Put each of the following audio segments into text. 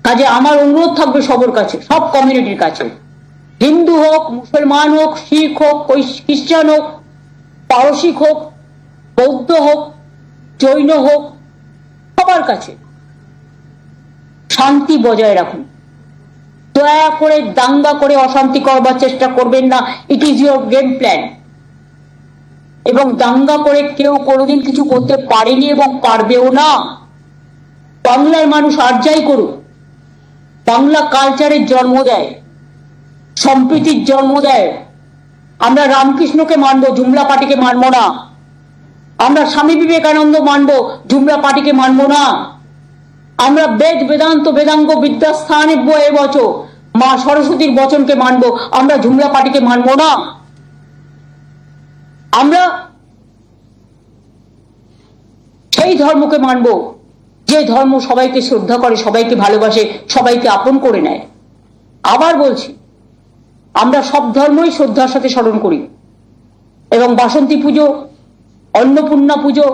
কাজে আমার অনুরোধ থাকবে সবার কাছে, সব কমিউনিটির কাছে, হিন্দু হোক, মুসলমান হোক, শিখ হোক, খ্রিস্টান হোক, পারসিক হোক, বৌদ্ধ হোক, জৈন হোক, সবার কাছে শান্তি বজায় রাখুন। দয়া করে দাঙ্গা করে অশান্তি করবার চেষ্টা করবেন না। It is your game plan. এবং দাঙ্গা করে কেউ কোনোদিন কিছু করতে পারেনি এবং পারবেও না। বাংলার মানুষ আর যাই করুক, বাংলা কালচারের জন্ম দেয়, সম্প্রীতির জন্ম দেয়। আমরা রামকৃষ্ণকে মানবো, জুমলা পার্টিকে মানবো না। আমরা স্বামী বিবেকানন্দ মানবো, জুমলা পার্টিকে মানবো না। আমরা বেদ বেদান্ত বেদাঙ্গ বিদ্যাস্থান বছর মা সরস্বতীর বচনকে মানবো, আমরা জুমলা পার্টিকে মানবো না। আমরা সেই ধর্মকে মানবো যে ধর্ম সবাইকে শ্রদ্ধা করে, সবাইকে ভালোবাসে, সবাইকে আপন করে নেয়। আবার বলছি, আমরা সব ধর্মই শ্রদ্ধার সাথে স্মরণ করি এবং বাসন্তী পুজো, অন্নপূর্ণা পুজো,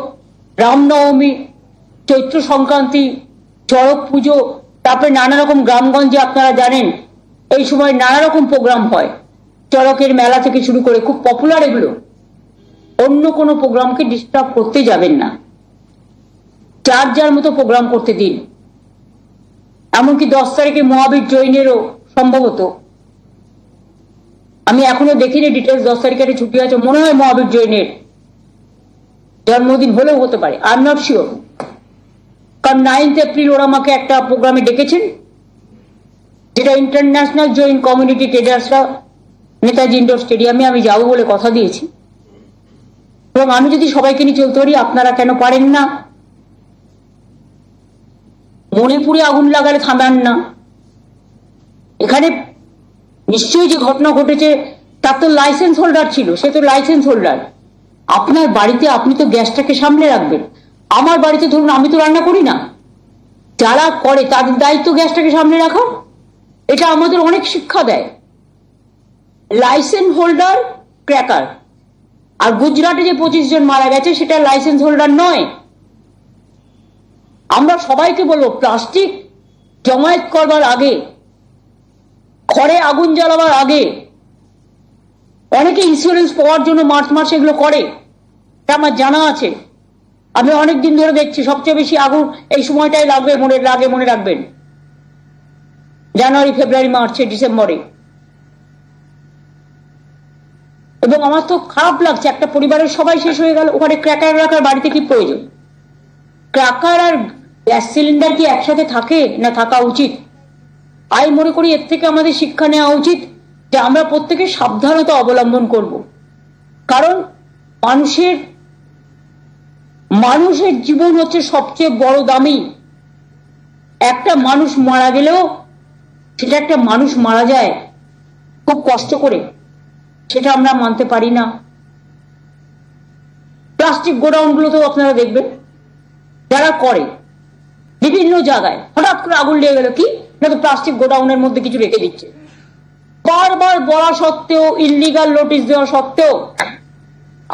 রামনবমী, চৈত্র সংক্রান্তি, চড়ক পুজো, তারপরে নানা রকম গ্রামগঞ্জে আপনারা জানেন এই সময় নানা রকম প্রোগ্রাম হয়, চড়কের মেলা থেকে শুরু করে, খুব পপুলার এগুলো। অন্য কোনো প্রোগ্রামকে ডিস্টার্ব করতে যাবেন না, যার যার মতো প্রোগ্রাম করতে দিন। এমনকি 10 তারিখে মহাবীর জৈনেরও সম্ভবত, আমি এখনো দেখিনি ডিটেলস, 10 তারিখে ছুটি আছে মনে হয়, মহাবীর জৈনের জন্মদিন হলেও হতে পারে, আই এম নট শিওর। কারণ 9 এপ্রিল ওরা আমাকে একটা প্রোগ্রামে ডেকেছেন, যেটা ইন্টারন্যাশনাল জৈন কমিউনিটি ট্রেডার্সরা নেতাজি ইন্ডোর স্টেডিয়ামে, আমি যাবো বলে কথা দিয়েছি। এবং আমি যদি সবাইকে নিয়ে চলতে পারি, আপনারা কেন পারেন না? মণিপুরে আগুন লাগালে থামান না। এখানে নিশ্চয়ই যে ঘটনা ঘটেছে তার তো লাইসেন্স হোল্ডার ছিল, সে তো লাইসেন্স হোল্ডার। আপনার বাড়িতে আপনি তো গ্যাসটাকে সামলে রাখবেন। আমার বাড়িতে ধরুন আমি তো রান্না করি না, যারা করে তাদের দায়িত্ব গ্যাসটাকে সামলে রাখা। এটা আমাদের অনেক শিক্ষা দেয়। Licence holder cracker. আর গুজরাটে যে 25 জন মারা গেছে সেটা লাইসেন্স হোল্ডার নয়। আমরা সবাইকে বলবো, প্লাস্টিক জমায়েত করবার আগে, ঘরে আগুন জ্বালাবার আগে, অনেকে ইন্স্যুরেন্স পাওয়ার জন্য মার্চ মাসে এগুলো করে, এটা আমার জানা আছে। আমি অনেকদিন ধরে দেখছি সবচেয়ে বেশি আগুন এই সময়টাই লাগবে, মনে রাখবেন, জানুয়ারি, ফেব্রুয়ারি, মার্চে, ডিসেম্বরে। এবং আমার তো খারাপ লাগছে, একটা পরিবারের সবাই শেষ হয়ে গেল, ওখানে ক্র্যাকার রাখার বাড়িতে কি প্রয়োজন? ক্র্যাকার আর গ্যাস সিলিন্ডার কি একসাথে থাকে না থাকা উচিত? আমি মনে করি এর থেকে আমাদের শিক্ষা নেওয়া উচিত যে আমরা প্রত্যেকে সাবধানতা অবলম্বন করব। কারণ মানুষের জীবন হচ্ছে সবচেয়ে বড় দামি। একটা মানুষ মারা গেলেও সেটা একটা মানুষ মারা যায় খুব কষ্ট করে, সেটা আমরা মানতে পারি না। প্লাস্টিক গোডাউন গুলোতেও আপনারা দেখবেন যারা করে, বিভিন্ন জায়গায় হঠাৎ করে আগুন লেগে গেল, কি না তো প্লাস্টিক গোডাউনের মধ্যে কিছু রেখে দিচ্ছে। বারবার বলা সত্ত্বেও, ইললিগাল নোটিশ দেওয়া সত্ত্বেও,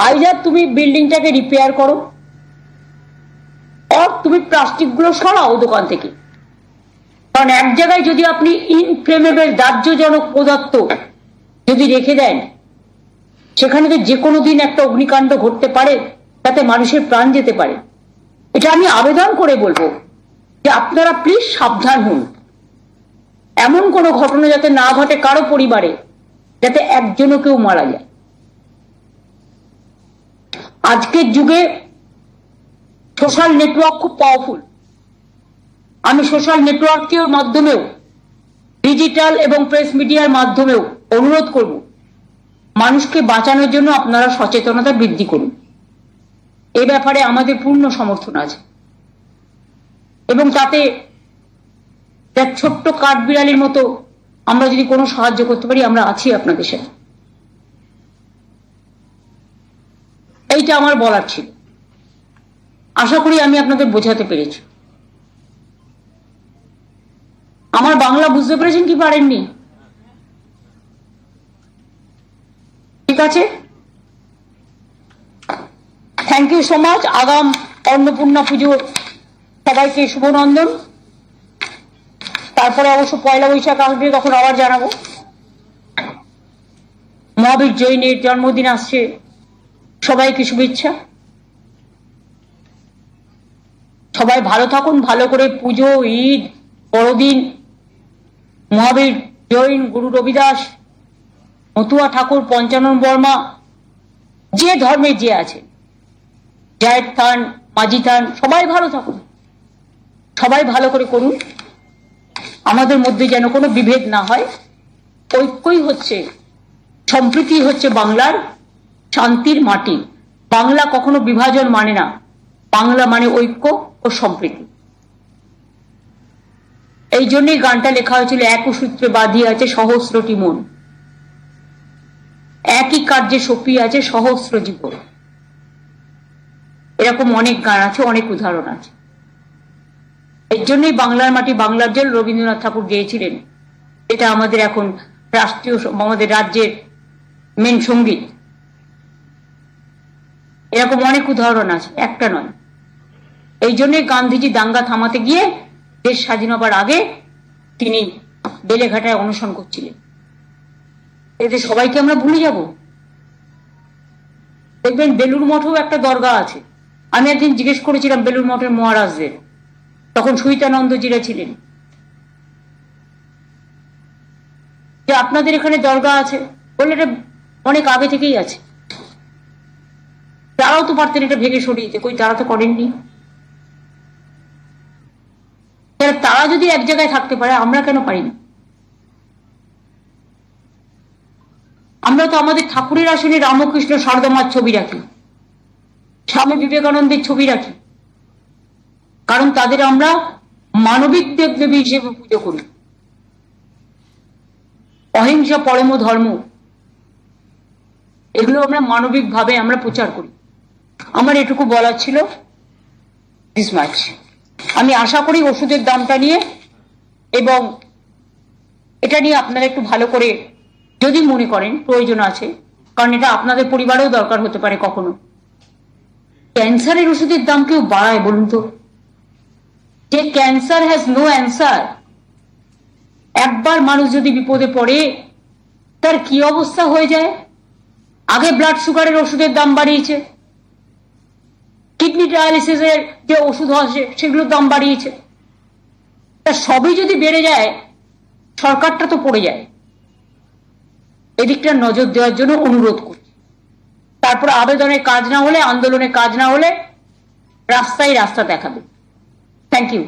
আইদার তুমি বিল্ডিংটাকে রিপেয়ার করো, আর তুমি প্লাস্টিক গুলো সরাও দোকান থেকে। কারণ এক জায়গায় যদি আপনি ইনফ্লেমেবল, দাহ্যজনক পদার্থ যদি রেখে দেন, সেখানে তো যে কোনো দিন একটা অগ্নিকাণ্ড ঘটতে পারে, তাতে মানুষের প্রাণ যেতে পারে। এটা আমি আবেদন করে বলবো যে আপনারা প্লিজ সাবধান হন। এমন কোনো ঘটনা যাতে না ঘটে কারো পরিবারে, যাতে একজনও কেউ মারা যায়। আজকের যুগে সোশ্যাল নেটওয়ার্ক খুব পাওয়ারফুল। আমি সোশ্যাল নেটওয়ার্কের মাধ্যমেও, ডিজিটাল এবং প্রেস মিডিয়ার মাধ্যমেও অনুরোধ করব, মানুষকে বাঁচানোর জন্য আপনারা সচেতনতা বৃদ্ধি করুন। এ ব্যাপারে আমাদের পূর্ণ সমর্থন আছে। এবং তাতে ছোট্ট কাঠবিড়ালির মতো আমরা যদি কোনো সাহায্য করতে পারি, আমরা আছি আপনাদের সাথে। এইটা আমার বলার ছিল। আশা করি আমি আপনাদের বোঝাতে পেরেছি। আমার বাংলা বুঝতে পেরেছেন কি পারেননি? ঠিক আছে, থ্যাংক ইউ সো মাচ। আগাম অন্নপূর্ণা পুজো সবাইকে শুভনন্দন। তারপরে অবশ্য পয়লা বৈশাখ আসবে, তখন আবার জানাবো। মহাবীর জৈনের জন্মদিন আসছে, সবাইকে শুভেচ্ছা। সবাই ভালো থাকুন, ভালো করে পুজো, ঈদ, বড়দিন, মহাবীর জৈন, গুরু রবিদাস, মতুয়া ঠাকুর, পঞ্চানন বর্মা, যে ধর্মে যে আছে, জায়ের থান, মাঝি থান, সবাই ভালো থাকুন, সবাই ভালো করে করুন। আমাদের মধ্যে যেন কোনো বিভেদ না হয়। ঐক্যই হচ্ছে, সম্প্রীতি হচ্ছে বাংলার শান্তির মাটি। বাংলা কখনো বিভাজন মানে না, বাংলা মানে ঐক্য ও সম্প্রীতি। এই জন্যই গানটা লেখা হয়েছিল, এক সূত্রে বাঁধিয়া আছে সহস্রটি মন, একই কার্যে সপিয়ে আছে সহস্র জীবন। এরকম অনেক গান আছে, অনেক উদাহরণ আছে। এর জন্যই বাংলার মাটি বাংলার জল রবীন্দ্রনাথ ঠাকুর গেয়েছিলেন, এটা আমাদের এখন রাষ্ট্রীয়, আমাদের রাজ্যের মেন সঙ্গীত। এরকম অনেক উদাহরণ আছে, একটা নয়। এই জন্যই গান্ধীজি দাঙ্গা থামাতে গিয়ে দেশ স্বাধীন হবার আগে তিনি বেলেঘাটায় অনশন করছিলেন। এতে সবাইকে আমরা ভুলে যাব? দেখবেন বেলুর মঠেও একটা দরগা আছে। আমি একদিন জিজ্ঞেস করেছিলাম বেলুর মঠের মহারাজদের, তখন সুইতানন্দজিরা ছিলেন, যে আপনাদের এখানে দরগা আছে? বললে এটা অনেক আগে থেকেই আছে। তারাও তো পারতেন এটা ভেঙে সরিয়ে দিতে, কই তারা তো করেননি। তারা যদি এক জায়গায় থাকতে পারে, আমরা কেন পারি না? আমরা তো আমাদের ঠাকুরের আসনে রামকৃষ্ণ সারদামার ছবি রাখি, স্বামী বিবেকানন্দের ছবি রাখি, কারণ তাদের আমরা মানবিক দেবদেবী হিসেবে পুজো করি। অহিংসা পরম ধর্ম, এগুলো আমরা মানবিক ভাবে আমরা প্রচার করি। আমার এটুকু বলার ছিল, দিস মাচ। আমি আশা করি ওষুধের দামটা নিয়ে এবং এটা নিয়ে আপনারা একটু ভালো করে যদি মনে করেন প্রয়োজন আছে, কারণ এটা আপনাদের পরিবারেও দরকার হতে পারে কখনো। ক্যান্সারের ওষুধের দাম কেউ বাড়ায় বলুন তো? যে ক্যান্সার হ্যাজ নো অ্যান্সার। একবার মানুষ যদি বিপদে পড়ে, তার কি অবস্থা হয়ে যায়। আগে ব্লাড সুগারের ওষুধের দাম বাড়িয়েছে, কিডনি ডায়ালিসিসের যে ওষুধ আছে সেগুলোর দাম বাড়িয়েছে। তা সবই যদি বেড়ে যায়, সরকারটা তো পড়ে যায়। এদিকটা নজর দেওয়ার জন্য অনুরোধ করছি। তারপর আবেদনের কাজ না হলে, আন্দোলনের কাজ না হলে রাস্তায় রাস্তা দেখাবে। Thank you.